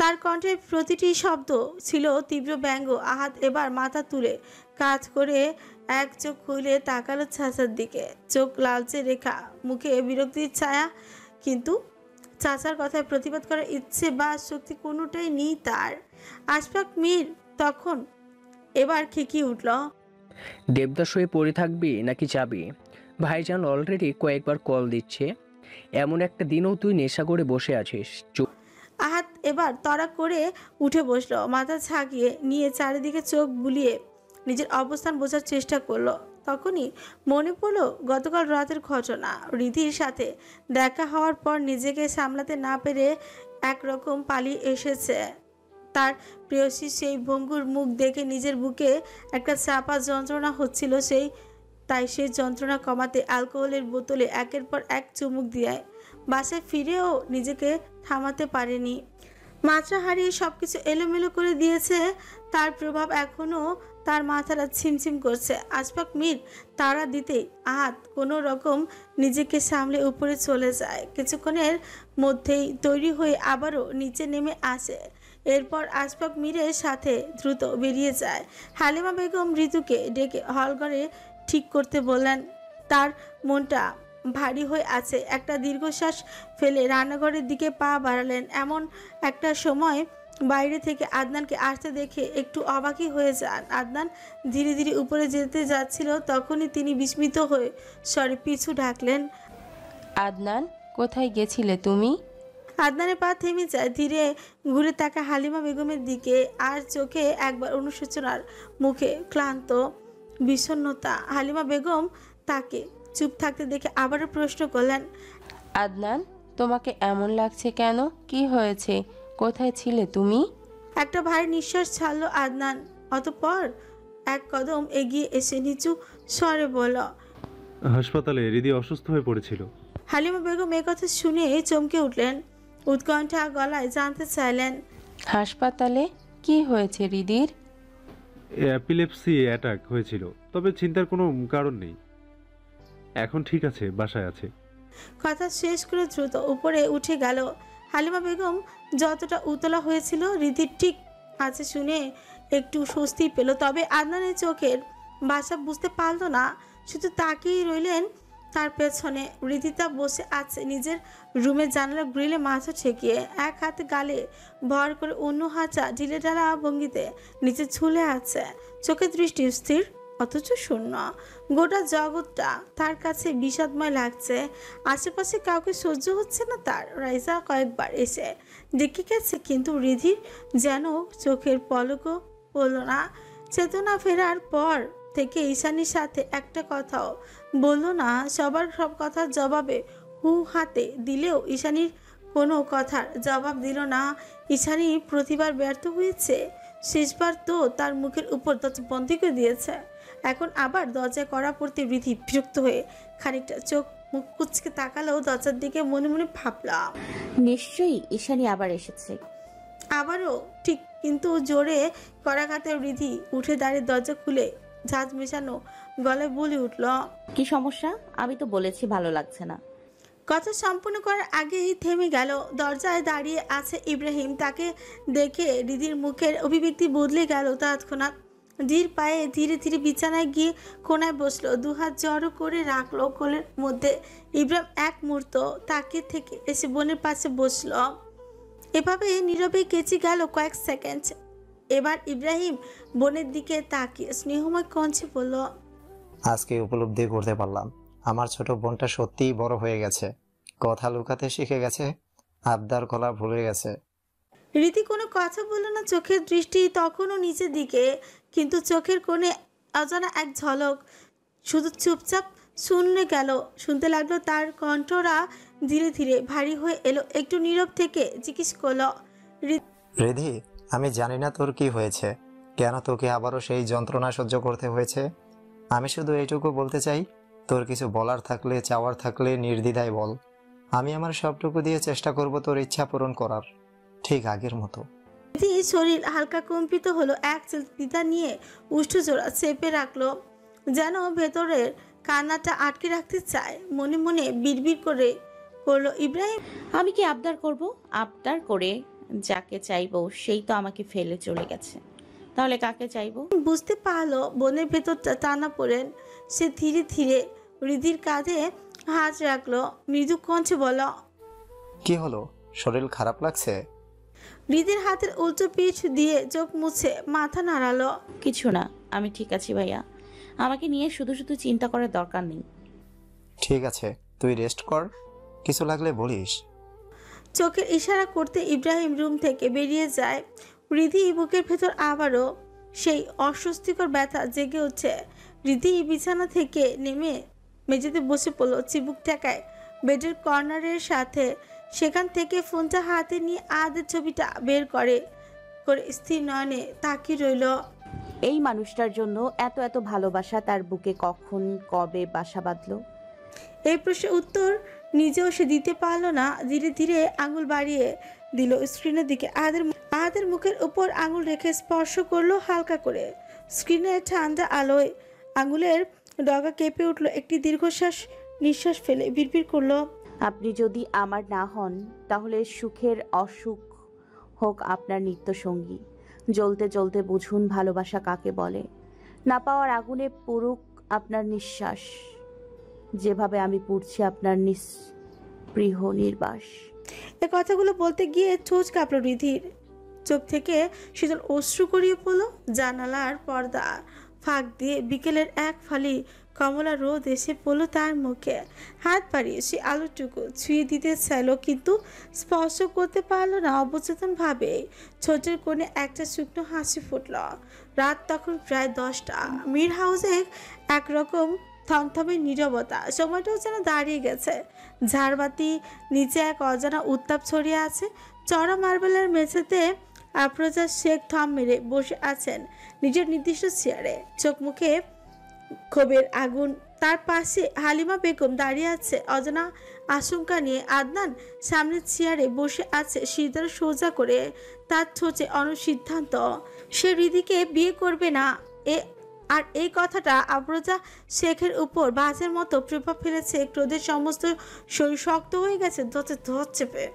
তার কণ্ঠের প্রতিটি শব্দ ছিল তীব্র ব্যঙ্গ। আহাত এবার মাথা তুলে কাজ করে এক চোখ খুলে তাকালো চাচার দিকে। চোখ লালচে রেখা, মুখে বিরক্তির ছায়া, কিন্তু চাচার কথায় প্রতিবাদ করার ইচ্ছে বা শক্তি কোনোটাই নেই তার। আশফাক মীর তখন এবার খিকিয়ে উঠল, দেবদাস হয়ে পড়ে থাকবি নাকি যাবি? ভাইজান অলরেডি কয়েকবার কল দিচ্ছে। এমন একটা দিনও তুই নেশা করে বসে আছিস। আহাত এবার তড়া করে উঠে বসলো, মাথা ঝাঁকিয়ে নিয়ে চারিদিকে চোখ বুলিয়ে নিজের অবস্থান বোঝার চেষ্টা করলো। তখনই মনে পড়লো গতকাল রাতের ঘটনা। রিধির সাথে দেখা হওয়ার পর নিজেকে সামলাতে না পেরে একরকম পালিয়ে এসেছে তার প্রেয়সী। সেই ভঙ্গুর মুখ দেখে নিজের বুকে একটা চাপা যন্ত্রণা হচ্ছিল। তাই সেই যন্ত্রণা কমাতে অ্যালকোহলের বোতলে একের পর এক চুমুক দিয়ে বাসায় ফিরেও নিজেকে থামাতে পারেনি। মাত্রা হারিয়ে সবকিছু এলোমেলো করে দিয়েছে তার প্রভাব। এখনও তার মাথাটা ছিমছিম করছে। আশফাক মীর তাড়া দিতেই আহাত কোনো রকম নিজেকে সামলে উপরে চলে যায়। কিছুক্ষণের মধ্যেই তৈরি হয়ে আবারও নিচে নেমে আসে। এরপর আশফাক মীরের সাথে দ্রুত বেরিয়ে যায়। হালিমা বেগম ঋতুকে ডেকে হলঘরে ঠিক করতে বললেন। তার মনটা ভারী হয়ে আছে। একটা দীর্ঘশ্বাস ফেলে রান্নাঘরের দিকে পা বাড়ালেন। এমন একটা সময় বাইরে থেকে আদনানকে আসতে দেখে একটু অবাকই হয়ে যান। আদনান ধীরে ধীরে উপরে যেতে যাচ্ছিল, তখনই তিনি বিস্মিত হয়ে স্বরে পিছু ডাকলেন, আদনান, কোথায় গেছিলে তুমি? আদনানের পা থেমে যায়। ধীরে ঘুরে তাকা হালিমা বেগমের দিকে, আর চোখে একবার অনুশোচনার, মুখে ক্লান্ত বিষণ্ণতা। হালিমা বেগম তাকে চুপ থাকতে দেখে আবারও প্রশ্ন করলেন, আদনান, তোমাকে এমন লাগছে কেন? কি হয়েছে? কোথায় ছিলে তুমি? একটা ভারী নিঃশ্বাস ছাড়লো আদনান। অতঃপর এক কদম এগিয়ে এসে নিচু স্বরে বলল, হাসপাতালে রিদি অসুস্থ হয়ে পড়েছিল। হালিমা বেগম এ কথা শুনে চমকে উঠলেন। উৎকণ্ঠা গলায় জানতে চাইলেন, হাসপাতালে? কি হয়েছে রিদির? অ্যাপিলেপসি অ্যাটাক হয়েছিল, তবে চিন্তার কোনো কারণ নেই। এখন ঠিক আছে, বাসায় আছে। কথা শেষ করে দ্রুত উপরে উঠে গেল। হালিমা বেগম যতটা উতলা হয়েছিল রিদির ঠিক আছে শুনে একটু স্বস্তি পেল। তবে আদনানের চোখের ভাষা বুঝতে পারল না, শুধু তাকিয়ে রইলেন তার পেছনে। রিদিতা বসে আছে নিজের রুমের জানালা গ্রিলে মাথা ঠেকিয়ে, এক হাতে গালে ভর করে, অন্য হাতটা ঢিলে ঢালা ভঙ্গিতে নিচে ঝুলে আছে। চোখের দৃষ্টি স্থির, অথচ শূন্য। গোটা জগৎটা তার কাছে বিষাদময় লাগছে। আশেপাশে কাউকে সহ্য হচ্ছে না তার। রাইসা কয়েকবার এসে দেখে গেছে, কিন্তু রিধির যেন চোখের পলকও পড়ল না। চেতনা ফেরার পর থেকে ঈশানীর সাথে একটা কথাও বলল না। সবার সব কথার জবাবে হু হাতে দিলেও ঈশানীর কোনো কথার জবাব দিল না। ঈশানী প্রতিবার ব্যর্থ হয়েছে। শেষবার তো তার মুখের উপর দরজা বন্ধ করে দিয়েছে, এখন আবার দরজায় কড়া পড়তে রিধি বিরক্ত হয়ে খানিকটা চোখ মুখ কুচকে তাকালেও দরজার দিকে মনে মনে ভাবলাম, নিশ্চয়ই ঈশানী আবার এসেছে। আবারও ঠিক, কিন্তু জোরে কড়াঘাতে রিধি উঠে দাঁড়িয়ে দরজা খুলে ঝাঁজ মেশানো গলায় বলে উঠল, কি সমস্যা? আমি তো বলেছি ভালো লাগছে না। কথা সম্পূর্ণ করার আগেই থেমে গেল। দরজায় দাঁড়িয়ে আছে ইব্রাহিম। তাকে দেখে রিধির মুখের অভিব্যক্তি বদলে গেল তৎক্ষণাৎ। ধীর পায়ে ধীরে ধীরে বিছানায় গিয়ে কোনায় বসলো, দুহাত জড়ো করে রাখলো কোলের মধ্যে। ইব্রাহিম এক মুহূর্ত তাকিয়ে থেকে এসে বোনের পাশে বসলো। এভাবে নীরবে কেচে গেল কয়েক সেকেন্ড। এবার ইব্রাহিম বোনের দিকে তাকিয়ে স্নেহময় কণ্ঠে বলল, আজকে উপলব্ধি করতে পারলাম আমার ছোট বোনটা সত্যিই বড় হয়ে গেছে, কথা লুকাতে শিখে গেছে, আবদার করা ভুলে গেছে। রীতি কোনো কথা বলল না। চোখের দৃষ্টি তখনও নিচের দিকে, কিন্তু চোখের কোণে অজানা এক ঝলক। শুধু চুপচাপ শুনতে লাগলো তার কণ্ঠরা ধীরে ধীরে ভারী হয়ে এলো। একটু নীরব থেকে জিজ্ঞেস করলো, রিধি, আমি জানি না তোর কি হয়েছে, কেন তোকে আবারও সেই যন্ত্রণা সহ্য করতে হয়েছে। আমি শুধু এইটুকু বলতে চাই, তোর কিছু বলার থাকলে, চাওয়ার থাকলে নির্দ্বিধায় বল। আমি আমার সবটুকু দিয়ে চেষ্টা করব তোর ইচ্ছা পূরণ করার, ঠিক আগের মতো। শরীর হালকা কম্পিত হলো। এক চিন্তা নিয়ে উষ্ঠজোড়া চেপে রাখলো, যেন ভেতরের কান্নাটা আটকে রাখতে চায়। মনে মনে বিড়বিড় করে করলো, ইব্রাহিম, আমি কি আবদার করব? আবদার করে যাকে চাইবো সেই তো আমাকে ফেলে চলে গেছে, তাহলে কাকে চাইবো? বুঝতে পারলো বোনের ভেতরটা টানা পড়েন। সে ধীরে ধীরে হৃদির কাঁধে হাত রাখলো, মৃদু কণ্ঠে বলল, কি হলো, শরীর খারাপ লাগছে? হৃদির হাতের উল্টো পিঠ দিয়ে চোখ মুছে মাথা নাড়ালো। কিছু না, আমি ঠিক আছি ভাইয়া। আমাকে নিয়ে শুধু শুধু চিন্তা করার দরকার নেই। ঠিক আছে, তুই রেস্ট কর, কিছু লাগলে বলিস। চোখের ইশারা করতে ইব্রাহিম রুম থেকে বেরিয়ে যায়। হৃদি বুকের ভেতর আবারও সেই অস্বস্তিকর ব্যথা জেগে উঠছে। হৃদি বিছানা থেকে নেমে মেঝেতে বসে পড়ল, চিবুক ঠেকায় বেডের কর্নারের সাথে। সেখান থেকে ফোনটা হাতে নিয়ে আদের ছবিটা বের করে স্থির নয়নে তাকিয়ে রইল। এই মানুষটার জন্য এত এত ভালোবাসা তার বুকে কখন কবে বাসা বাঁধলো? এই প্রশ্নের উত্তর নিজেও সে দিতে পারল না। ধীরে ধীরে আঙুল বাড়িয়ে দিল স্ক্রিনের দিকে। আহাদের মুখের উপর আঙুল রেখে স্পর্শ করলো হালকা করে। স্ক্রিনের ঠান্ডা আলোয় আঙুলের ডগা কেঁপে উঠল। একটি দীর্ঘশ্বাস নিঃশ্বাস ফেলে বিড়বিড় করলো, আপনি যদি আমার না হন তাহলে সুখের অসুখ হোক আপনার নিত্য সঙ্গী। জ্বলতে জ্বলতে বুঝুন ভালোবাসা কাকে বলে। না পাওয়ার আগুনে পুরুক আপনার নিঃশ্বাস, যেভাবে আমি পুড়ছি আপনার নিস্পৃহ নির্বাস। এ কথাগুলো বলতে গিয়ে ঠোঁট কাঁপল হৃদির। চোখ থেকে শীতল অশ্রু গড়িয়ে পড়ল। জানালার পর্দা ফাঁক দিয়ে বিকেলের এক ফালি কমলা রোদ এসে পড়ল তার মুখে। হাত বাড়িয়ে সে আলোটুকু ছুঁয়ে দিতে চাইল, কিন্তু স্পর্শ করতে পারল না। অবচেতন ভাবে ছোটের কোণে একটা শুকনো হাসি ফুটল। রাত তখন প্রায় 10টা। মির হাউসে একরকম থমথমে নীরবতা। সময়টাও যেন দাঁড়িয়ে গেছে। ঝাড়বাতি নিচে এক অজানা উত্তাপ ছড়িয়ে আছে। চড়া মার্বেলের মেঝেতে আফরোজা শেখ থম মেরে বসে আছেন নিজের নির্দিষ্ট চেয়ারে, চোখ মুখে ক্ষোভের আগুন। তার পাশে হালিমা বেগম দাঁড়িয়ে আছে অজানা আশঙ্কা নিয়ে। আদনান সামনের চেয়ারে বসে আছে, সিদ্ধার সোজা করে, তার ঠোঁটে অনুসিদ্ধান্ত। সে হৃদিকে বিয়ে করবে না। আর এই কথাটা আফরোজা শেখের উপর বাজের মতো প্রভাব ফেলেছে। ক্রোধের সমস্ত শরীর শক্ত হয়ে গেছে। ধরতে ধর চেপে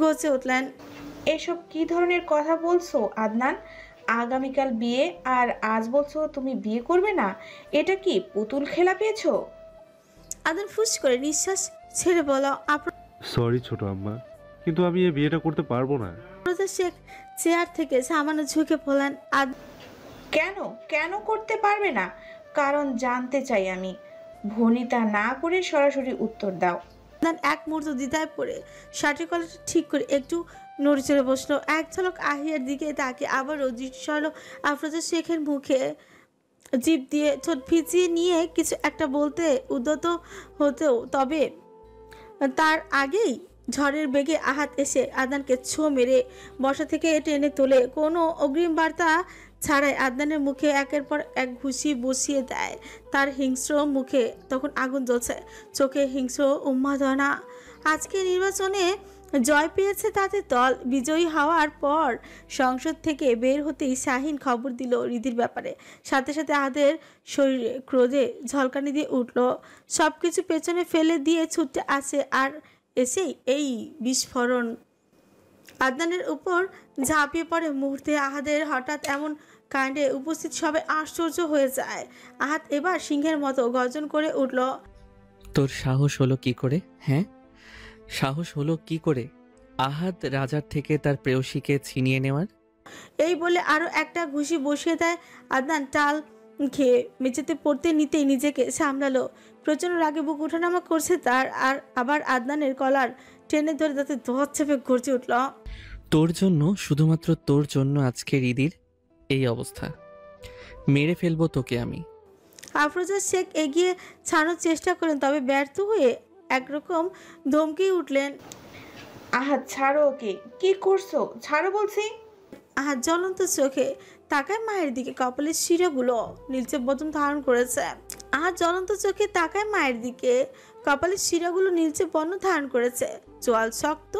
গচে উঠলেন, এসব কি ধরনের কথা বলছো আদনান? আগামীকাল বিয়ে আর আজ বলছো তুমি বিয়ে করবে না? এটা কি পুতুল খেলা পেয়েছো? আদনান ফুস করে নিঃশ্বাস ছেড়ে বলা। সরি ছোট আম্মা, কিন্তু আমি এই বিয়েটা করতে পারবো না। আফরোজা শেখ চেয়ার থেকে সামান্য ঝুঁকে পড়লেন। কেন কেন করতে পারবে না? কারণ জানতে চাই আমি। ভনিতা না করে সরাসরি উত্তর দাও। আদনান এক মুহূর্ত দ্বিধায় পড়ে শার্টের কলারটা ঠিক করে একটু নড়ে চড়ে বসলো। এক ঝলক আহিয়ার দিকে তাকে আবারও দৃষ্টি সরল আফরোজা শেখের মুখে। জিভ দিয়ে ঠোঁট ভিজিয়ে নিয়ে কিছু একটা বলতে উদ্যত হতেও, তবে তার আগেই ঝড়ের বেগে আহাত এসে আদনানকে ছো মেরে বসা থেকে টেনে তোলে। কোনো অগ্রিম বার্তা ছাড়াই আদনানের মুখে একের পর এক ঘুষি বসিয়ে দেয়। তার হিংস্র মুখে তখন আগুন জ্বলছে, চোখে হিংস্র উন্মাদনা। আজকে নির্বাচনে জয় পেয়েছে তাদের দল। বিজয়ী হওয়ার পর সংসদ থেকে বের হতেই শাহিন খবর দিল হৃদির ব্যাপারে। সাথে সাথে আদের শরীরে ক্রোধে ঝলকানি দিয়ে উঠল। সব কিছু পেছনে ফেলে দিয়ে ছুটতে আসে, আর এসেই এই বিস্ফোরণ। আদনানের উপর ঝাঁপিয়ে পড়ে মুহূর্তে। আহাদের হঠাৎ এমন কাণ্ডে উপস্থিত সবাই আশ্চর্য হয়ে যায়। আহাদ এবার সিংহের মতো গর্জন করে উঠল, তোর সাহস হলো কি করে? হ্যাঁ, সাহস হলো কি করে আহাদ রাজার থেকে তার প্রেয়সীকে ছিনিয়ে নেওয়ার? এই বলে আরো একটা ঘুষি বসিয়ে দেয়। আদনান টাল খেয়ে মেঝেতে পড়তে নিতেই নিজেকে সামলালো। প্রচন্ড রাগে বুক ওঠানামা করছে তার। আর আবার আদনানের কলার টেনে ধরে তাতে ধর চেপে গর্জে উঠল, তোর জন্য, শুধুমাত্র তোর জন্য আজকে হৃদির এই অবস্থা। মেরে ফেলবো তোকে আমি। আফরোজা শেখ এগিয়ে ছাড়ানোর চেষ্টা করেন, তবে ব্যর্থ হয়ে একরকম ধমকে উঠলেন, আহাত ছাড়ো ওকে। কি করছো? ছাড়ো বলছি। আহাত জ্বলন্ত চোখে তাকায় মায়ের দিকে। কপালের শিরাগুলো নীলচে বদন ধারণ করেছে। আহাত জ্বলন্ত চোখে তাকায় মায়ের দিকে। কপালের শিরাগুলো নীলচে বর্ণ ধারণ করেছে। চোয়াল শক্ত,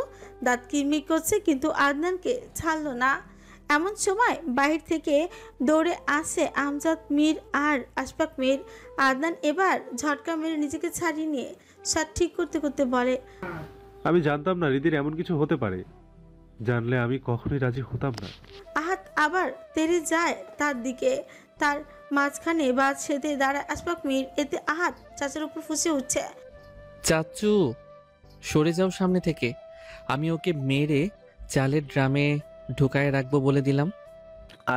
দাঁত কিরমির করছে, কিন্তু আদনানকে ছাড়লো না। এমন সময় বাহির থেকে দৌড়ে আসে আমজাদ মীর আর আশফাক মীর। আদনান এবার ঝটকা মেরে নিজেকে ছাড়িয়ে নিয়ে শার্ট ঠিক করতে করতে বলে, আমি জানতাম না হৃদির এমন কিছু হতে পারে। জানলে আমি কখনোই রাজি হতাম না। আহাত আবার তেড়ে যায় তার দিকে। তার মাঝখানে বাদ সেতে দাঁড়ায় আশফাক মীর। এতে আহাত চাচার উপর ফুঁসে উঠছে। চাচু, সরে যাও সামনে থেকে। আমি ওকে মেরে চালের ড্রামে ঢুকায় রাখবো বলে দিলাম।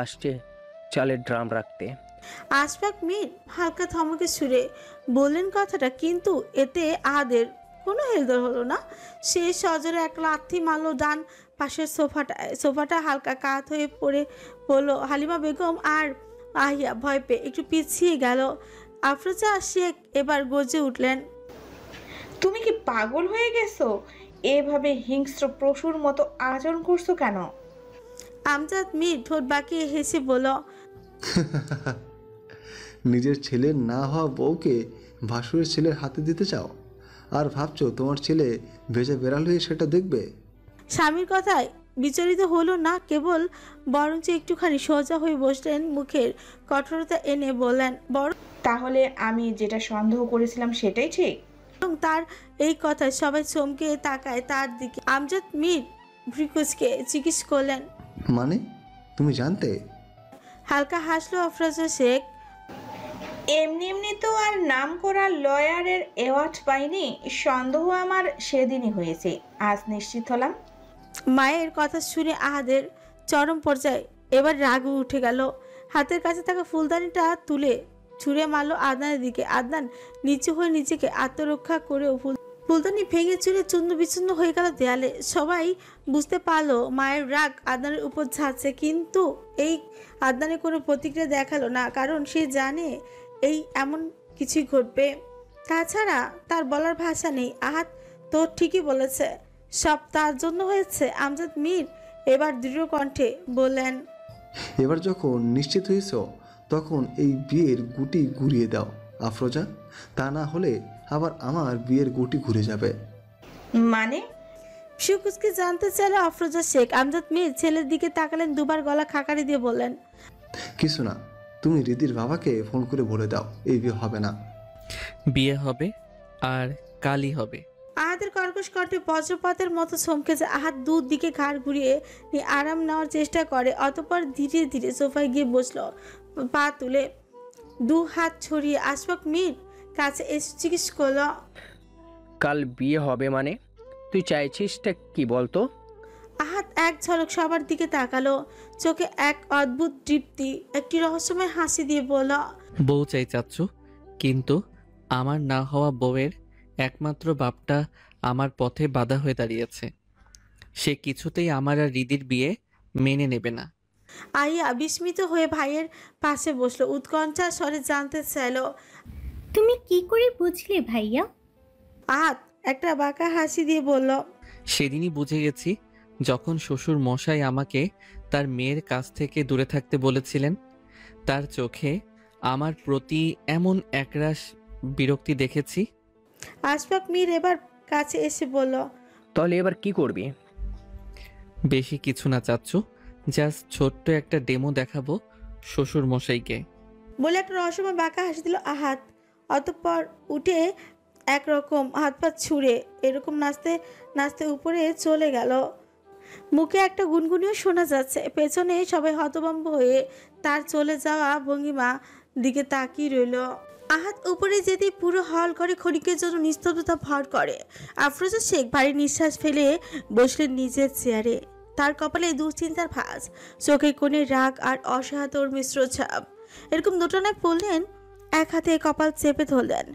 আসছে চালের ড্রাম রাখতে। আশফাক মীর হালকা ধমকে সুরে বললেন কথাটা, কিন্তু এতে আহাদের কোনো হেলদোল হলো না। সে সজোরে এক লাথি মারল ডান পাশের সোফাটায়। সোফাটা হালকা কাত হয়ে পড়ে পড়ল। হালিমা বেগম আর আহিয়া ভয় পেয়ে একটু পিছিয়ে গেল। আফরোজা শেখ এবার গর্জে উঠলেন, তুমি কি পাগল হয়ে গেছো? এভাবে হিংস্র পশুর মতো আচরণ করছো কেন? আমজাদ মীর ঠোঁট বাঁকিয়ে হেসে বলল, নিজের ছেলের না হওয়া বউকে ভাসুরের ছেলের হাতে দিতে চাও, আর ভাবছো তোমার ছেলে ভেজে বেড়াল হয়ে সেটা দেখবে? স্বামীর কথায় বিচলিত হলো না কেবল, বরঞ্চ একটুখানি সোজা হয়ে বসলেন। মুখের কঠোরতা এনে বললেন, বরং তাহলে আমি যেটা সন্দেহ করেছিলাম সেটাই ঠিক? তার এই কথায় সবাই চমকে তাকায় তার দিকে। আমজাদ মীর ভ্রিকুচকে জিজ্ঞেস করলেন, মানে তুমি জানতে? হালকা হাসলো আফরোজা শেখ। এমনি এমনি তো আর নাম করা লয়ারের অ্যাওয়ার্ড পাইনি। সন্দেহ আমার সেদিনই হয়েছে, আজ নিশ্চিত হলাম। মায়ের কথা শুনে আহাদের চরম পর্যায়ে এবার রাগ উঠে গেল। হাতের কাছে থাকা ফুলদানিটা তুলে ছুঁড়ে মারল আদনানের দিকে। আদনান নিচু হয়ে নিজেকে আত্মরক্ষা করেও ফুলদানি ভেঙে চুরে চূর্ণ বিচূর্ণ হয়ে গেল দেয়ালে। সবাই বুঝতে পারলো মায়ের রাগ আদনানের উপর ঝাঁচ্ছে, কিন্তু এই আদনানের কোনো প্রতিক্রিয়া দেখালো না, কারণ সে জানে এই এমন কিছুই ঘটবে। তাছাড়া তার বলার ভাষা নেই। আহাত তো ঠিকই বলেছে, সব তার জন্য হয়েছে। আমজাদ মীর এবার দৃঢ় কণ্ঠে বললেন, এবার যখন নিশ্চিত হয়েছ তখন এই বিয়ের গুটি ঘুরিয়ে দাও আফরোজা, তা না হলে আবার আমার বিয়ের গুটি ঘুরে যাবে। মানে? শিকুসকে জানতে চাইল আফরোজা শেখ। আমজাদ মীর ছেলের দিকে তাকালেন, দুবার গলা খাকারি দিয়ে বললেন, কিছু না, তুমি রিদির বাবাকে ফোন করে বলে দাও এই বিয়ে হবে না। বিয়ে হবে, আর কালই হবে। আহাদের কর্কশ কণ্ঠে বজ্রপাতের মতো চমকে যায়। আহাত দু দিকে ঘাড় ঘুরিয়ে নিয়ে আরাম নেওয়ার চেষ্টা করে, অতঃপর ধীরে ধীরে সোফায় গিয়ে বসলো, পা তুলে দু হাত ছড়িয়ে। আশফাক মীর কাছে এসে জিজ্ঞেস করলো, কাল বিয়ে হবে মানে তুই চাইছিসটা কি বলতো? আহাত এক ঝলক সবার দিকে তাকালো, চোখে এক অদ্ভুত তৃপ্তি, একটি রহস্যময় হাসি দিয়ে বলল, বউ চাই চাচ্ছু, কিন্তু আমার না হওয়া বউয়ের একমাত্র বাপটা আমার পথে বাধা হয়ে দাঁড়িয়েছে। সে কিছুতেই আমার আর রিদির বিয়ে মেনে নেবে না। আইয়া বিস্মিত হয়ে ভাইয়ের পাশে বসলো, উৎকণ্ঠার স্বরে জানতে চাইল, তুমি কি করে বুঝলে ভাইয়া? আহাত একটা বাঁকা হাসি দিয়ে বলল, সেদিনই বুঝে গেছি যখন শ্বশুর মশাই আমাকে তার মেয়ের কাছ থেকে দূরে থাকতে বলেছিলেন। তার চোখে আমার প্রতি এমন একরাশ বিরক্তি দেখেছি। আশফাক মীর এবার কাছে এসে বলল, তাহলে এবার কি করবি? বেশি কিছু না চাচ্ছু, জাস্ট ছোট্ট একটা ডেমো দেখাবো শ্বশুর মশাইকে। বলে একটা রহস্যময় বাঁকা হাসি দিল আহাত। অতঃপর উঠে একরকম হাত পা ছুঁড়ে এরকম নাচতে নাচতে উপরে চলে গেল। মুখে একটা গুনগুনিও শোনা যাচ্ছে। পেছনে সবাই হতভম্ব হয়ে তার চলে যাওয়া ভঙ্গিমা দিকে তাকিয়ে রইল। আহাত উপরে যেতেই পুরো হল ঘরে ক্ষণিকের জন্য নিস্তব্ধতা ভর করে। আফরোজা শেখ ভারী নিঃশ্বাস ফেলে বসলেন নিজের চেয়ারে। তার কপালে দুশ্চিন্তার ভাঁজ, চোখের কোণে রাগ আর অসহায়তার মিশ্র ছাপ। এরকম দুটনায় পড়লেন, এক হাতে কপাল চেপে ধরলেন,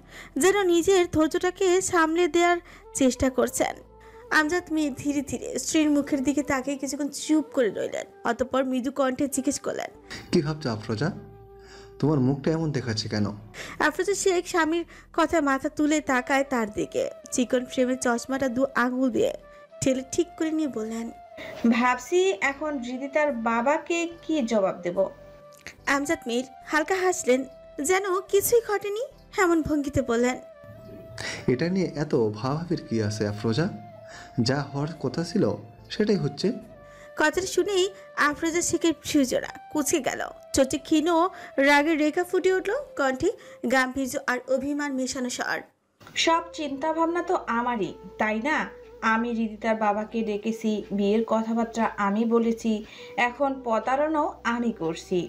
যেন নিজের ধৈর্যটাকে সামলে দেওয়ার চেষ্টা করছেন। আমজাদ মীর ধীরে ধীরে স্ত্রীর মুখের দিকে তাকিয়ে কিছুক্ষণ চুপ করে রইলেন, অতঃপর মৃদু কণ্ঠে জিজ্ঞেস করলেন, কি ভাবছো আফরোজা? তোমার মুখটা এমন দেখাচ্ছে কেন? আফরোজা শেখ স্বামীর কথায় মাথা তুলে তাকায় তার দিকে। চিকন ফ্রেমের চশমাটা দু আঙুল দিয়ে ঠেলে ঠিক করে নিয়ে বললেন, ভাবছি এখন রিদি তার বাবাকে কি জবাব দেব। আমজাদ মীর হালকা হাসলেন, যেন কিছুই ঘটেনি এমন ভঙ্গিতে বললেন, এটা নিয়ে এত ভাবাভাবির কি আছে আফরোজা? যা হওয়ার কথা ছিল সেটাই হচ্ছে। কথাটা শুনেই আফরোজা শেখের ফিউজরা কুচকে গেল, চোখে ক্ষীণ রাগের রেখা ফুটে উঠল, কণ্ঠে গাম্ভীর্য আর অভিমান মেশানো স্বর। সব চিন্তা ভাবনা তো আমারই, তাই না? আমি রিদিতার বাবাকে ডেকেছি, বিয়ের কথাবার্তা আমি বলেছি, এখন প্রতারণাও আমি করছি।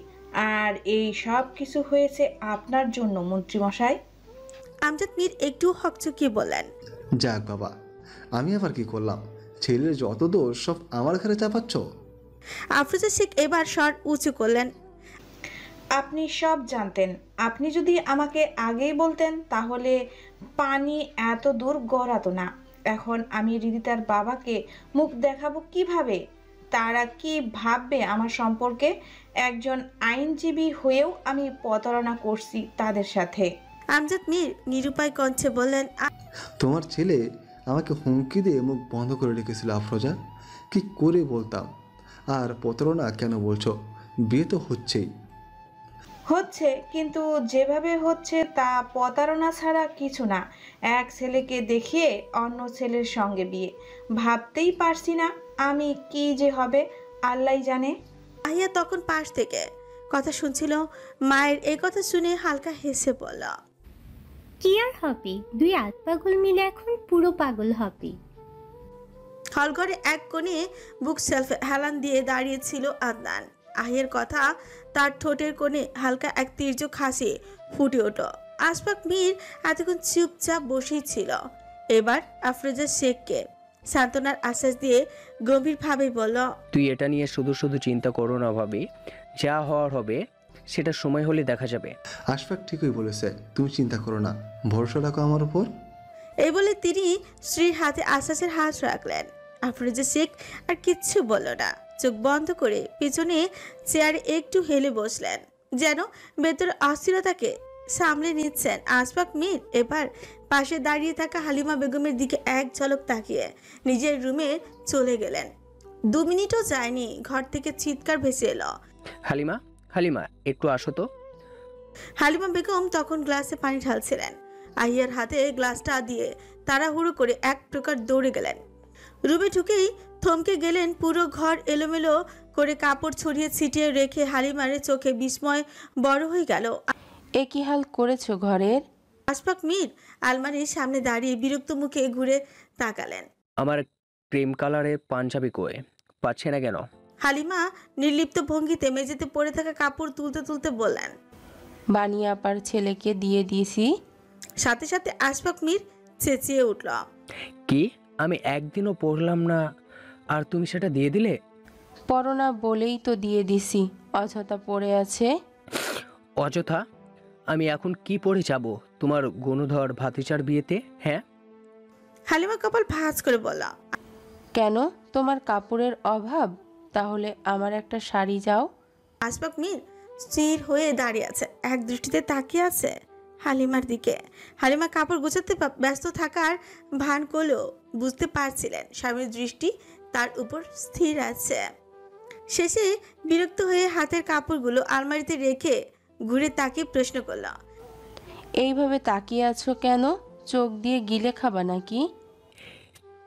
আর এই সব কিছু হয়েছে আপনার জন্য মন্ত্রীমশাই। আমজাদ মীর একটু হকচকিয়ে বললেন, যাক বাবা, আমি আবার কি করলাম? ছেলের যত দোষ সব আমার ঘরে চাপাচ্ছ। আফরোজা শেখ এবার স্বর উঁচু করলেন, আপনি সব জানতেন। আপনি যদি আমাকে আগেই বলতেন তাহলে পানি এত দূর গড়াতো না। এখন আমি রিদিতার বাবাকে মুখ দেখাবো কিভাবে? তারা কি ভাববে আমার সম্পর্কে? একজন আইনজীবী হয়েও আমি প্রতারণা করছি তাদের সাথে। আমজাদ মীর নিরুপায় কণ্ঠে বললেন, তোমার ছেলে আমাকে হুমকি দিয়ে মুখ বন্ধ করে রেখেছিল আফরোজা। কি করে বলতাম? আর প্রতারণা কেন বলছো? বিয়ে তো হচ্ছেই। হচ্ছে, কিন্তু যেভাবে হচ্ছে তা প্রতারণা ছাড়া কিছু না। এক ছেলেকে দেখিয়ে অন্য ছেলের সঙ্গে বিয়ে, ভাবতেই পারছি না আমি কি যে হবে, আল্লাহই জানে। আহিয়া তখন পাশ থেকে কথা শুনছিল। মায়ের এই কথা শুনে হালকা হেসে বলল, কি আর হবে, দুই আত পাগল মিলে এখন পুরো পাগল হবে। হলঘরে এক কোণে বুক সেলফে হেলান দিয়ে দাঁড়িয়েছিল আদনান। আহিয়ার কথা তার ঠোঁটের কোণে হালকা এক তীর্যক হাসি ফুটে উঠল। আশফাক মীর এতক্ষণ চুপচাপ বসেই ছিল। এবার আফরোজা শেখকে সান্ত্বনার আশ্বাস দিয়ে গভীরভাবে বলল, তুই এটা নিয়ে শুধু শুধু চিন্তা করো না ভাবি, যা হওয়ার হবে সেটা সময় হলে দেখা যাবে। আশফাক ঠিকই বলেছে, তুমি চিন্তা করো না, ভরসা রাখো আমার উপর। এই বলে তিনি স্ত্রীর হাতে আশ্বাসের হাত রাখলেন। আফরোজা শেখ আর কিচ্ছু বলল না, চোখ বন্ধ করে পিছনে চেয়ারে একটু হেলে বসলেন, যেন ভেতরের অস্থিরতাকে সামলে নিচ্ছেন। আশফাক মীর এবার পাশে দাঁড়িয়ে থাকা হালিমা বেগমের দিকে এক ঝলক তাকিয়ে নিজের রুমে চলে গেলেন। 2 মিনিটও যায়নি, ঘর থেকে চিৎকার ভেসে এলো, হালিমা, হালিমা একটু আসো তো। হালিমা বেগম তখন গ্লাসে পানি ঢালছিলেন। আহিয়ার হাতে গ্লাসটা দিয়ে তাড়াহুড়ো করে এক প্রকার দৌড়ে গেলেন। রুমে ঢুকেই থমকে গেলেন। পুরো ঘর এলোমেলো করে কাপড় ছড়িয়ে ছিটিয়ে রেখে হালিমার চোখে বিস্ময় বড় হয়ে গেল। এ কি হাল করেছো ঘরের? আশফাক মীর আলমারির সামনে দাঁড়িয়ে বিরক্ত মুখে ঘুরে তাকালেন। আমার ক্রিম কালারের পাঞ্জাবি কই, পাচ্ছে না কেন? হালিমা নির্লিপ্ত ভঙ্গিতে মেঝেতে পড়ে থাকা কাপড় তুলতে তুলতে বললেন, বানিয়ে আপার ছেলেকে দিয়ে দিয়েছি। সাথে সাথে আশফাক মীর চেঁচিয়ে উঠল, কি? আমি একদিনও পড়লাম না আর তুমি সেটা দিয়ে দিলে? পড়ো না বলেই তো দিয়ে দিছি, অযথা পড়ে আছে। অযথা? আমি এখন কি পড়ে যাব তোমার গণধর ভাতিজার বিয়েতে? হ্যাঁ? হালিমা কপাল ভাঁজ করে বলল, কেন, তোমার কাপড়ের অভাব? তাহলে আমার একটা শাড়ি যাও। আশফাক মীর স্থির হয়ে দাঁড়িয়ে আছে, এক দৃষ্টিতে তাকিয়ে আছে হালিমার দিকে। হালিমা কাপড় গোছাতে ব্যস্ত থাকার ভান করলেও বুঝতে পারছিলেন স্বামীর দৃষ্টি তার উপর স্থির আছে। শেষে বিরক্ত হয়ে হাতের কাপড়গুলো আলমারিতে রেখে ঘুরে তাকিয়ে প্রশ্ন করল, এইভাবে তাকিয়ে আছো কেন? চোখ দিয়ে গিলে খাবা নাকি?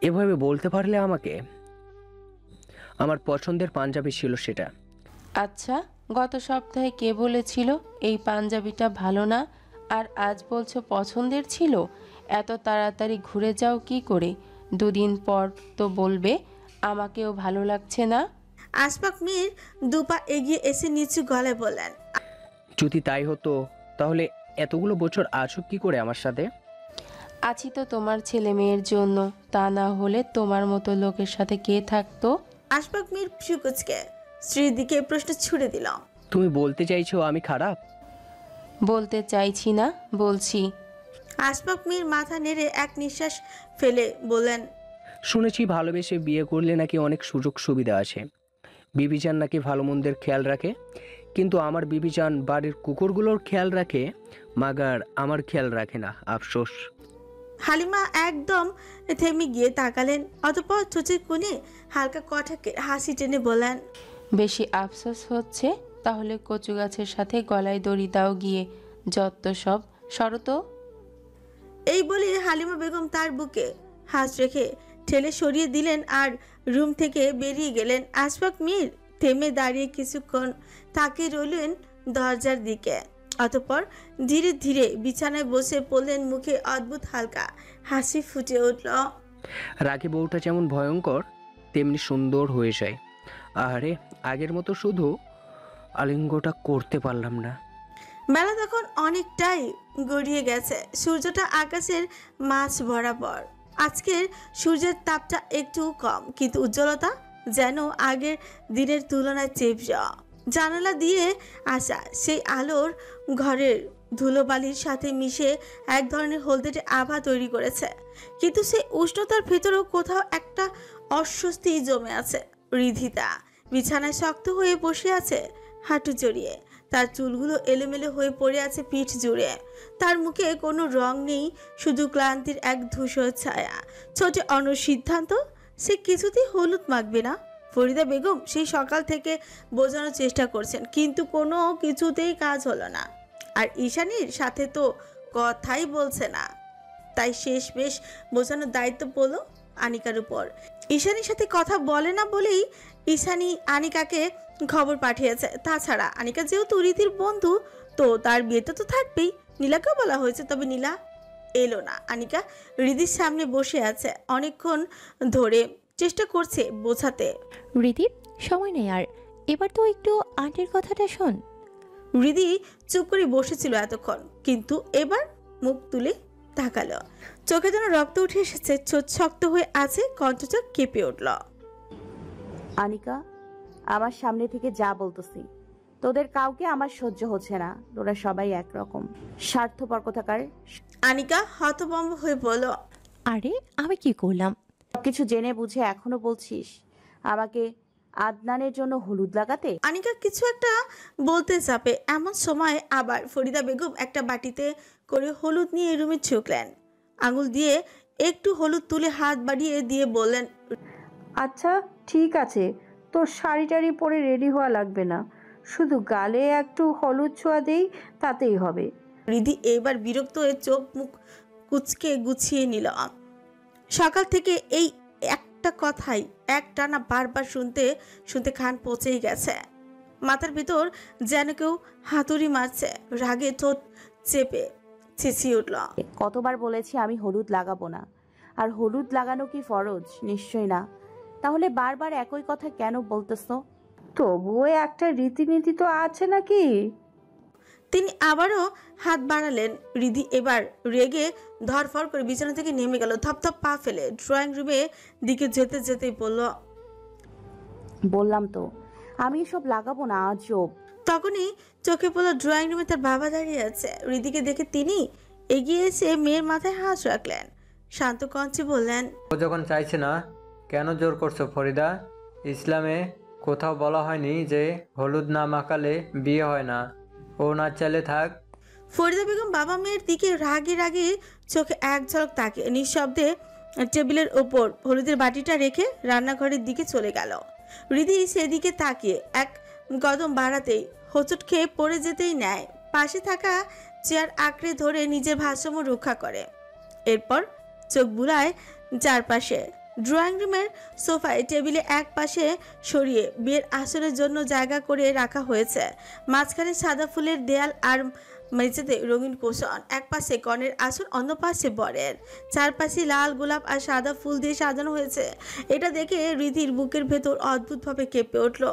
এভাবে বলতে পারলে আমাকে? আমার পছন্দের পাঞ্জাবি ছিল সেটা। আচ্ছা, গত সপ্তাহে কে বলেছিল এই পাঞ্জাবিটা ভালো না, আর আজ বলছো পছন্দের ছিল? এত তাড়াতাড়ি ঘুরে যাও কি করে? 2 দিন পর তো বলবে আমাকেও ভালো লাগছে না। আশফাক মীর 2 পা এগিয়ে এসে নিচু গলায় বললেন, যদি তাই হতো তাহলে এতগুলো বছর আছো কি করে আমার সাথে? আছি তো তোমার ছেলে মেয়ের জন্য, তা না হলে তোমার মতো লোকের সাথে কে থাকতো? আশফাক মীর ফুকুচকে স্ত্রীর দিকে প্রশ্ন ছুড়ে দিল, তুমি বলতে চাইছো আমি খারাপ? বলতে চাইছি না, বলছি। আশফাক মীর মাথা নেড়ে এক নিঃশ্বাস ফেলে বললেন, শুনেছি ভালোবেসে বিয়ে করলে নাকি অনেক সুযোগ সুবিধা আছে। বিবিজান নাকি ভালো মন্দের খেয়াল রাখে, কিন্তু আমার বিবিজান বাড়ির কুকুরগুলোর খেয়াল রাখে, মাগার আমার খেয়াল রাখে না। আফসোস। হালিমা একদম থেমে গিয়ে তাকালেন, অতঃপর ঠোঁটের কোণে হালকা কটাকে হাসি টেনে বলেন, বেশি আফসোস হচ্ছে? তাহলে কচু গাছের সাথে গলায় দড়ি দাও গিয়ে, যত সব। শরত। এই বলে হালিমা বেগম তার বুকে হাত রেখে ঠেলে সরিয়ে দিলেন আর রুম থেকে বেরিয়ে গেলেন। আশফাক মীর থেমে দাঁড়িয়ে কিছুক্ষণ তাকিয়ে রইলেন দরজার দিকে, অতঃপর ধীরে ধীরে বিছানায় বসে পড়লেন। মুখে অদ্ভুত হালকা হাসি ফুটে উঠল। রাখি বউটা যেমন ভয়ঙ্কর তেমনি সুন্দর হয়ে যায়। আরে আগের মতো শুধু আলিঙ্গটা করতে পারলাম না। বেলা তখন অনেকটাই গড়িয়ে গেছে, সূর্যটা আকাশের মাঝ বরাবর। আজকের সূর্যের তাপটা একটু কম, কিন্তু উজ্জ্বলতা যেন আগের দিনের তুলনায় চেপজা। জানালা দিয়ে আসা সেই আলোর ঘরের ধুলোবালির সাথে মিশে এক ধরনের হলদেটে আভা তৈরি করেছে, কিন্তু সেই উষ্ণতার ভেতরেও কোথাও একটা অস্বস্তি জমে আছে। রিধিতা বিছানায় শক্ত হয়ে বসে আছে, হাঁটু জড়িয়ে। তার চুলগুলো এলোমেলো হয়ে পড়ে আছে পিঠ জুড়ে। তার মুখে কোনো রং নেই, শুধু ক্লান্তির এক ধূসর ছায়া। ছোট সিদ্ধান্ত, সে কিছুতেই হলুদ মাখবে না। ফরিদা বেগম সেই সকাল থেকে বোঝানোর চেষ্টা করছেন, কিন্তু কোনো কিছুতেই কাজ হলো না। আর ঈশানীর সাথে তো কথাই বলছে না, তাই শেষমেশ বোঝানোর দায়িত্ব পড়লো আনিকার উপর। ঈশানীর সাথে কথা বলে না বলেই ঈশানী আনিকাকে খবর পাঠিয়েছে। তাছাড়া আনিকা যেহেতু রীতির বন্ধু, তো তার বিয়েতে তো থাকবেই। নীলাকেও বলা হয়েছে, তবে নীলা এলো না। আনিকা হৃদির সামনে বসে আছে, অনেকক্ষণ ধরে চেষ্টা করছে বোঝাতে। রীতি, সময় নেই আর, এবার তো একটু আন্টির কথাটা শোন। হৃদি চুপ করে বসেছিল এতক্ষণ, কিন্তু এবার মুখ তুলে তাকালো। চোখে যেন রক্ত উঠে এসেছে, চোখ শক্ত হয়ে আছে, কণ্ঠচোখ কেঁপে উঠল। আনিকা, আমার সামনে থেকে যা বলতেছি। তোদের কাউকে আমার সহ্য হচ্ছে না, তোরা সবাই একরকম স্বার্থপর কোথাকার। আনিকা হতভম্ব হয়ে বলল, আরে আমি কি করলাম? সবকিছু জেনে বুঝে এখনো বলছিস আমাকে আদনানের জন্য হলুদ লাগাতে? আনিকা কিছু একটা বলতে চাপে, এমন সময় আবার ফরিদা বেগম একটা বাটিতে করে হলুদ নিয়ে রুমে ঢুকলেন। আঙুল দিয়ে একটু হলুদ তুলে হাত বাড়িয়ে দিয়ে বললেন, আচ্ছা ঠিক আছে, তোর শাড়ি টাড়ি পরে রেডি হওয়া লাগবে না, শুধু গালে একটু হলুদ ছোঁয়া দেই, তাতেই হবে। রিধি এবার বিরক্ত হয়ে চোখ মুখ কুচকে গুছিয়ে নিল। সকাল থেকে এই একটা কথাই একটানা বারবার শুনতে শুনতে কান পচেই গেছে। মাথার ভিতর যেন কেউ হাতুড়ি মারছে। রাগে ঠোঁট চেপে চেঁচিয়ে উঠল, কতবার বলেছি আমি হলুদ লাগাবো না। আর হলুদ লাগানো কি ফরজ? নিশ্চয় না। তাহলে বারবার একই কথা কেন বলতেছো? তবুও একটা রীতিনীতি তো আছে নাকি? তিনি আবারও হাত বাড়ালেন। রিধি এবার রেগে ধরফর করে বিছানা থেকে নেমে গেল, থপথপ পা ফেলে ড্রয়িং রুমে দিকে যেতে যেতেই বলল, বললাম তো আমি সব লাগাবো না, আজব। তখনই চোখে পড়ল ড্রয়িং রুমে তার বাবা দাঁড়িয়ে আছে। রিধিকে দেখে তিনি এগিয়ে এসে মেয়ের মাথায় হাত রাখলেন, শান্ত কণ্ঠে বললেন, ও যখন চাইছে না কেন জোর করছো ফরিদা? ইসলামে কোথাও বলা হয়নি যে হলুদ না মাখালে বিয়ে হয় না। ও না চাইলে থাক। ফরিদা বেগম বাবা মেয়ের দিকে রাগে রাগে চোখে এক ঝলক তাকিয়ে নিঃশব্দে টেবিলের ওপর হলুদের বাটিটা রেখে রান্নাঘরের দিকে চলে গেল। রিধি সেদিকে তাকিয়ে এক কদম বাড়াতেই হোঁচট খেয়ে পড়ে যেতেই নেয়। পাশে থাকা চেয়ার আঁকড়ে ধরে নিজের ভারসাম্য রক্ষা করে। এরপর চোখ বুলায় চারপাশে। ড্রয়িং রুমের সোফায় টেবিলে এক পাশে সরিয়ে বিয়ের আসনের জন্য জায়গা করে রাখা হয়েছে। মাঝখানে সাদা ফুলের দেয়াল আর মেঝেতে রঙিন কুশন। এক পাশে কনের আসন, অন্য পাশে বরের। চারপাশে লাল গোলাপ আর সাদা ফুল দিয়ে সাজানো হয়েছে। এটা দেখে রিধির বুকের ভেতর অদ্ভুতভাবে কেঁপে উঠল।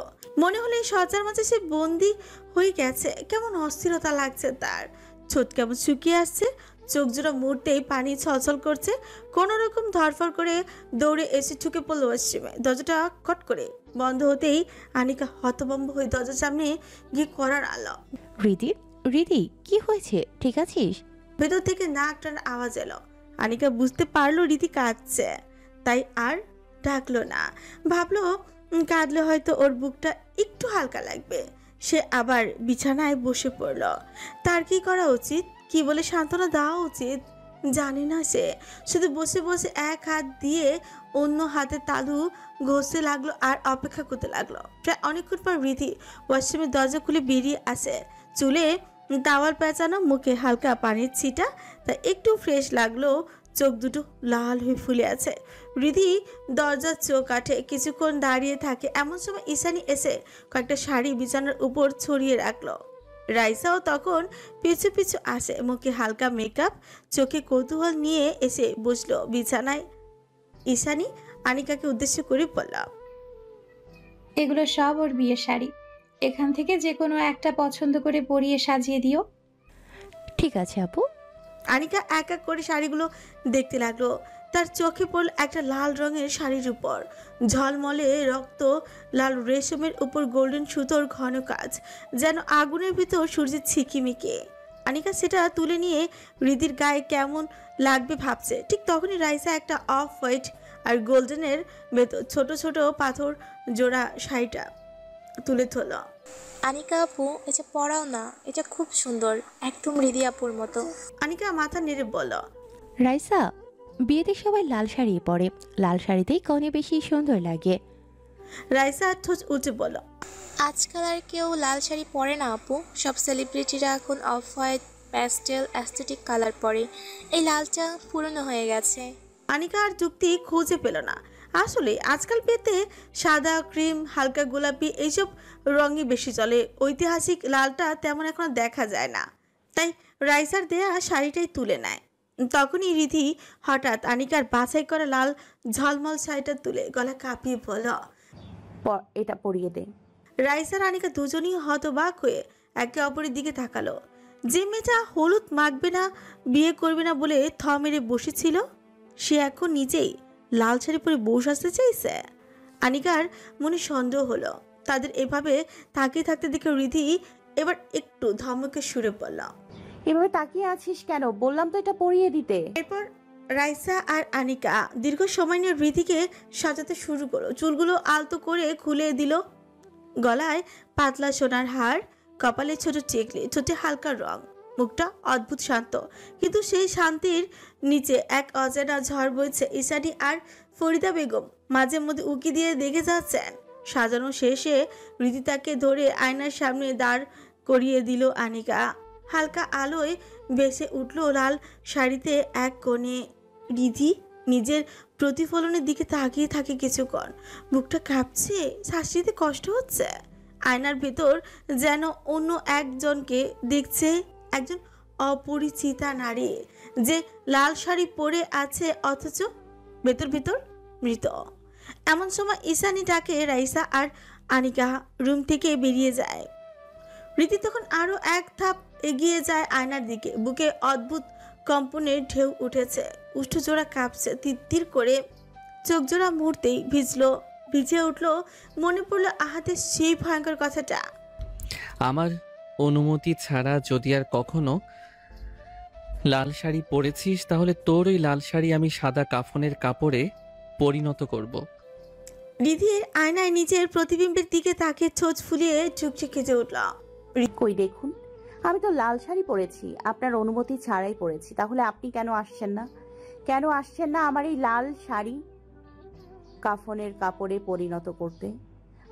মনে হলো এই সজ্জার মাঝে সে বন্দি হয়ে গেছে। কেমন অস্থিরতা লাগছে তার, ছোট কেমন শুকিয়ে আসছে, চোখ জোড়া মুহূর্তেই পানি ছলছল করছে। কোনো রকম ধরফর করে দৌড়ে এসে ঢুকে পড়ল ওয়াশরুমে। দরজাটা কট করে বন্ধ হতেই আনিকা হতভম্ব হয়ে দরজার সামনে গিয়ে করার আলো। রীতি, রীতি কি হয়েছে? ঠিক আছিস? ভেতর থেকে নাক টানার আওয়াজ এলো। আনিকা বুঝতে পারলো রীতি কাঁদছে, তাই আর ডাকলো না। ভাবলো কাঁদলে হয়তো ওর বুকটা একটু হালকা লাগবে। সে আবার বিছানায় বসে পড়ল। তার কি করা উচিত, কি বলে সান্ত্বনা দেওয়া উচিত জানে না সে। শুধু বসে বসে এক হাত দিয়ে অন্য হাতে তালু ঘষতে লাগলো আর অপেক্ষা করতে লাগলো। প্রায় অনেকক্ষণ পর রীতি ওয়াশরুমের দরজা খুলে বেরিয়ে আসে। চুলে টাওয়াল পেঁচানো, মুখে হালকা পানির ছিটা, তা একটু ফ্রেশ লাগলো। চোখ দুটো লাল হয়ে ফুলে আছে। রিধি দরজার চোখ কাটে কিছুক্ষণ দাঁড়িয়ে থাকে। এমন সময় ঈশানী এসে কয়েকটা শাড়ি বিছানার উপর ছড়িয়ে রাখলো। রাইসাও তখন পিছু পিছু আসে, মুখে হালকা মেকআপ, চোখে কৌতূহল নিয়ে এসে বসলো বিছানায়। ঈশানী আনিকাকে উদ্দেশ্য করে বলল, এগুলো সব ওর বিয়ের শাড়ি। এখান থেকে যে কোনো একটা পছন্দ করে পরিয়ে সাজিয়ে দিও। ঠিক আছে আপু। আনিকা এক এক করে শাড়িগুলো দেখতে লাগলো। তার চোখে পড়ল একটা লাল রঙের শাড়ির উপর ঝলমলে রক্ত লাল রেশমের উপর গোল্ডেন সুতোর ঘন কাজ, যেন আগুনের ভিতর সূর্যের ছিকিমিকে। আনিকা সেটা তুলে নিয়ে হৃদির গায়ে কেমন লাগবে ভাবছে। ঠিক তখনই রাইসা একটা অফ হোয়াইট আর গোল্ডেনের ভেতর ছোট ছোট পাথর জোড়া শাড়িটা তুলে ধরল। আনিকা আপু, এটা পরাও না, এটা খুব সুন্দর, একদম হৃদি আপুর মতো। আনিকা মাথা নেড়ে বলল, রাইসা, বিয়েতে সবাই লাল শাড়ি পরে, লাল শাড়িতেই কনে বেশি সুন্দর লাগে। রাইসা ঠোঁট উল্টে বলল, আজকাল আর কেউ লাল শাড়ি পরে না আপু, সব সেলিব্রিটিরা এখন off white pastel aesthetic colour পরে, এই লালটা পুরনো হয়ে গেছে। আনিকা আর যুক্তি খুঁজে পেল না। আসলে আজকাল পেতে সাদা, ক্রিম, হালকা গোলাপি এইসব রঙই বেশি চলে, ঐতিহাসিক লালটা তেমন এখন দেখা যায় না। তাই রাইসার দেয়া শাড়িটাই তুলে নেয়। তখনই রিধি হঠাৎ আনিকার বাছাই করা লাল ঝলমল শাড়িটা তুলে গলা কাঁপিয়ে বলল, এটা পরিয়ে দে। রাইসার আনিকা দুজনই হতবাক হয়ে একে অপরের দিকে তাকালো। যে মেয়েটা হলুদ মাখবে না, বিয়ে করবে না বলে থ মেরে বসেছিল, সে এখন নিজেই লাল শাড়ি পরে বসে আসতে চাইছে। আনিকার মনে সন্দেহ হলো। তাদের এভাবে তাকিয়ে থাকতে দেখে রিধি এবার একটু ধমকে সুরে বলল, এভাবে তাকিয়ে আছিস কেন? বললাম তো এটা পরিয়ে দিতে। এরপর রাইসা আর আনিকা দীর্ঘ সময় নিয়ে রিধিকে সাজাতে শুরু করলো। চুলগুলো আলতো করে খুলে দিল, গলায় পাতলা সোনার হার, কপালে ছোট টিকলি, ঠোঁটে হালকা রং, মুখটা অদ্ভুত শান্ত। কিন্তু সেই শান্তির নিচে এক অজানা ঝড় বইছে। ঈশানী আর ফরিদা বেগম মাঝে মধ্যে উকি দিয়ে দেখে যাচ্ছেন। সাজানো শেষে রীতি তাকে ধরে আয়নার সামনে দাঁড় করিয়ে দিল আনিকা। হালকা আলোয় বেসে উঠল লাল শাড়িতে এক কোণে। রিধি নিজের প্রতিফলনের দিকে তাকিয়ে থাকে কিছুক্ষণ। বুকটা কাঁপছে, শ্বাস নিতে কষ্ট হচ্ছে। আয়নার ভেতর যেন অন্য একজনকে দেখছে, একজন অপরিচিতা নারী যে লাল শাড়ি পরে আছে অথচ ভেতর ভেতর মৃত। এমন সময় ঈশানী ডাকে রাইসা আর আনিকা রুম থেকে বেরিয়ে যায়। রীতি তখন আরো এক ধাপ এগিয়ে যায় আয়নার দিকে। বুকে অদ্ভুত কম্পনের ঢেউ উঠেছে, উষ্ঠজোড়া কাঁপছে তিত্তির করে, চোখ জোড়া মুহূর্তেই ভিজে উঠল। মনে পড়লো আহাতের সেই ভয়ঙ্কর কথাটা, আমার অনুমতি ছাড়া যদি আর কখনো লাল শাড়ি পরেছিস তাহলে তোর ওই লাল শাড়ি আমি সাদা কাফনের কাপড়ে পরিণত করব। রিধির আয়নায় নিজের প্রতিবিম্বের দিকে তাকে ছোঁচ ফুলিয়ে চুপচে খেজে উঠল। কই দেখুন, আমি তো লাল শাড়ি পরেছি, আপনার অনুমতি ছাড়াই পরেছি। তাহলে আপনি কেন আসছেন না? কেন আসছেন না আমার এই লাল শাড়ি কাফনের কাপড়ে পরিণত করতে?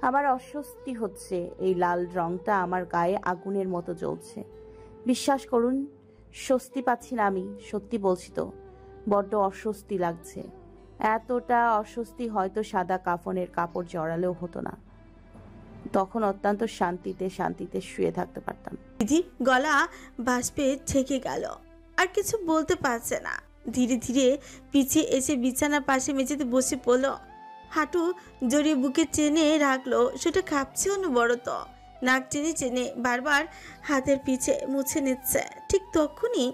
আমার অস্বস্তি হচ্ছে, এই লাল রংটা আমার গায়ে আগুনের মতো জ্বলছে। বিশ্বাস করুন, স্বস্তি পাচ্ছি না আমি, সত্যি বলছি তো, বড্ড অস্বস্তি লাগছে। এতটা অস্বস্তি হয়তো সাদা কাফনের কাপড় জড়ালেও হতো না, তখন অত্যন্ত শান্তিতে শুয়ে থাকতে পারতাম। রিধি গলা বাষ্পে ঠেকে গেল, আর কিছু বলতে পারছে না। ধীরে ধীরে পিছিয়ে এসে বিছানার পাশে মেঝেতে বসে পড়ল। হাঁটু জড়িয়ে বুকে টেনে রাখলো, সেটা কাঁপছে অনবরত। নাক টেনে টেনে বারবার হাতের পিছে মুছে নিচ্ছে। ঠিক তখনই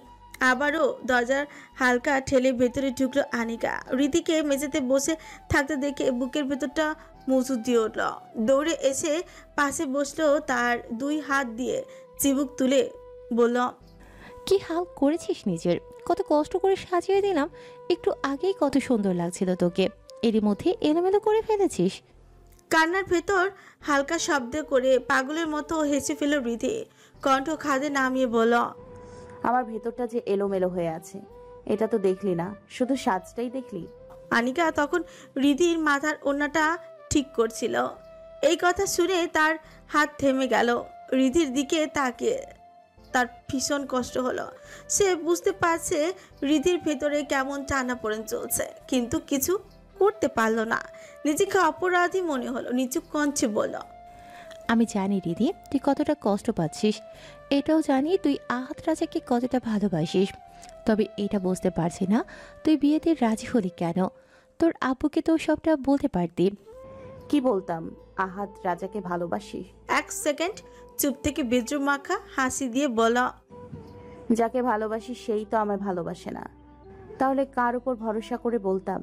আবারও দরজার হালকা ঠেলে ভেতরে ঢুকলো আনিকা। রীতিকে মেঝেতে বসে থাকতে দেখে বুকের ভেতরটা মজুদ দিয়ে উঠল। দৌড়ে এসে পাশে বসলো, তার দুই হাত দিয়ে চিবুক তুলে বলল, কি হাল করেছিস নিজের, কত কষ্ট করে সাজিয়ে দিলাম, একটু আগেই কত সুন্দর লাগছিল তোকে, এরই মধ্যে এলোমেলো করে ফেলেছিস। কান্নার ভেতর হালকা শব্দ করে পাগলের মতো হেসে ফেল রীতি। কণ্ঠ খাদে নামিয়ে বলল, আমার ভেতরটা যে এলোমেলো হয়ে আছে, এটা তো দেখলি না, শুধু সাজটাই দেখলি। আনিকা তখন রিধির মাথার ওড়নাটা ঠিক করছিল। এই কথা শুনে তার হাত থেমে গেল। রিধির দিকে তাকিয়ে তার ভীষণ কষ্ট হলো। সে বুঝতে পারছে রিধির ভেতরে কেমন টানাপোড়েন চলছে, কিন্তু কিছু করতে পারলো না। নিজেকে অপরাধী মনে হলো। নিচু কণ্ঠে বলল, আমি জানি রিধি তুই কতটা কষ্ট পাচ্ছিস, এটাও জানি তুই আহাত রাজাকে কতটা ভালোবাসিস, তবে এটা বুঝতে পারছি না তুই বিয়েতে রাজি হলি কেন। তোর আব্বুকে তো সবটা বলতে পারতি। কি বলতাম? আহাদ রাজাকে ভালোবাসি। 1 সেকেন্ড চুপ থেকে বেজু মাখা হাসি দিয়ে বলা, যাকে ভালোবাসি সেই তো আমায় ভালোবাসে না, তাহলে কার উপর ভরসা করে বলতাম?